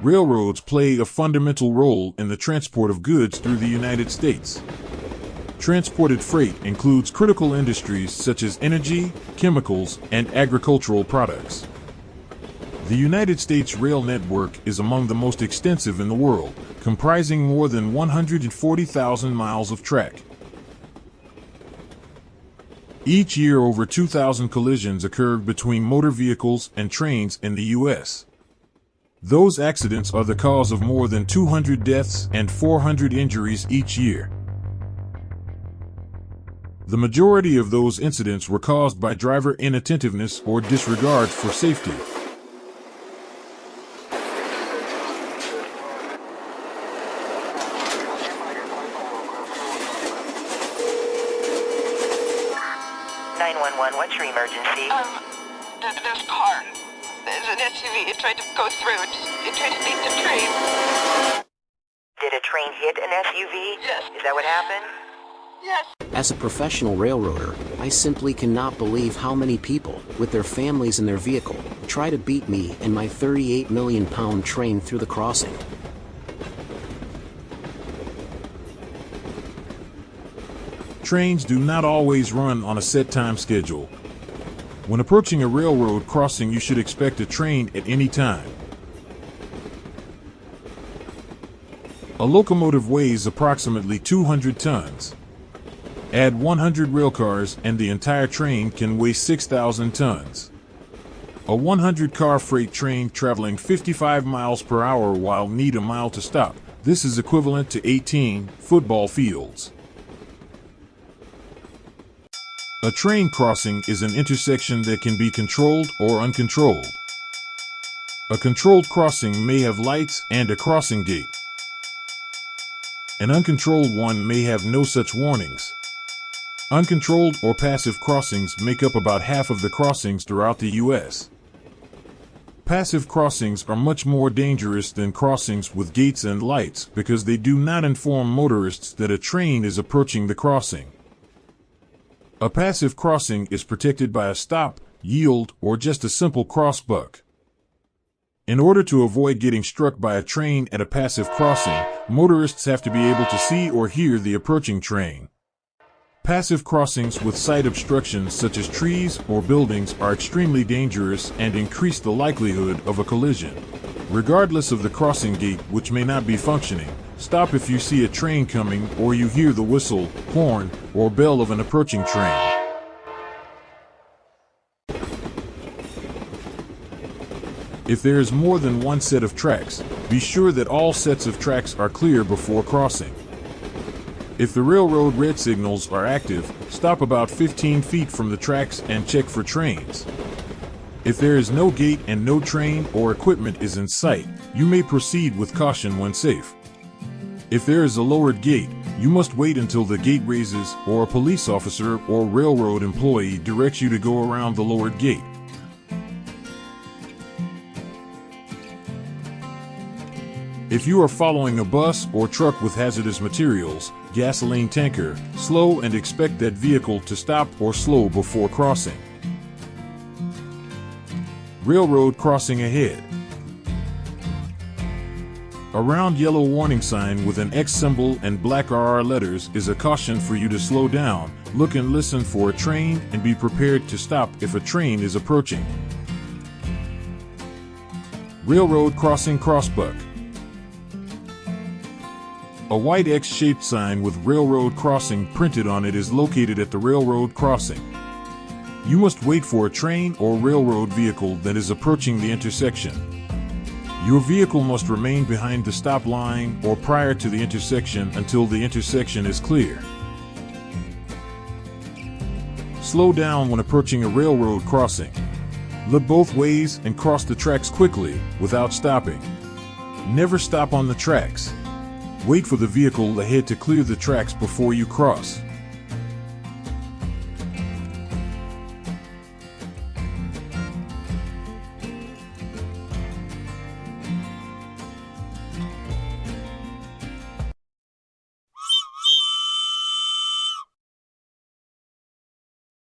Railroads play a fundamental role in the transport of goods through the United States. Transported freight includes critical industries such as energy, chemicals, and agricultural products. The United States rail network is among the most extensive in the world, comprising more than 140,000 miles of track. Each year, over 2,000 collisions occur between motor vehicles and trains in the U.S. Those accidents are the cause of more than 200 deaths and 400 injuries each year. The majority of those incidents were caused by driver inattentiveness or disregard for safety. What's your emergency? There's a car. There's an SUV. It tried to go through. It tried to beat the train. Did a train hit an SUV? Yes. Is that what happened? Yes. As a professional railroader, I simply cannot believe how many people, with their families in their vehicle, try to beat me and my 38 million pound train through the crossing. Trains do not always run on a set time schedule. When approaching a railroad crossing, you should expect a train at any time. A locomotive weighs approximately 200 tons. Add 100 railcars and the entire train can weigh 6,000 tons. A 100-car freight train traveling 55 miles per hour will need a mile to stop. This is equivalent to 18 football fields. A train crossing is an intersection that can be controlled or uncontrolled. A controlled crossing may have lights and a crossing gate. An uncontrolled one may have no such warnings. Uncontrolled or passive crossings make up about half of the crossings throughout the U.S. Passive crossings are much more dangerous than crossings with gates and lights because they do not inform motorists that a train is approaching the crossing. A passive crossing is protected by a stop, yield, or just a simple crossbuck. In order to avoid getting struck by a train at a passive crossing, motorists have to be able to see or hear the approaching train. Passive crossings with sight obstructions such as trees or buildings are extremely dangerous and increase the likelihood of a collision. Regardless of the crossing gate, which may not be functioning, stop if you see a train coming or you hear the whistle, horn, or bell of an approaching train. If there is more than one set of tracks, be sure that all sets of tracks are clear before crossing. If the railroad red signals are active, stop about 15 feet from the tracks and check for trains. If there is no gate and no train or equipment is in sight, you may proceed with caution when safe. If there is a lowered gate, you must wait until the gate raises or a police officer or railroad employee directs you to go around the lowered gate. If you are following a bus or truck with hazardous materials, gasoline tanker, slow and expect that vehicle to stop or slow before crossing. Railroad crossing ahead. A round yellow warning sign with an X symbol and black RR letters is a caution for you to slow down, look and listen for a train, and be prepared to stop if a train is approaching. Railroad crossing crossbuck. A white X-shaped sign with railroad crossing printed on it is located at the railroad crossing. You must wait for a train or railroad vehicle that is approaching the intersection. Your vehicle must remain behind the stop line or prior to the intersection until the intersection is clear. Slow down when approaching a railroad crossing. Look both ways and cross the tracks quickly without stopping. Never stop on the tracks. Wait for the vehicle ahead to clear the tracks before you cross.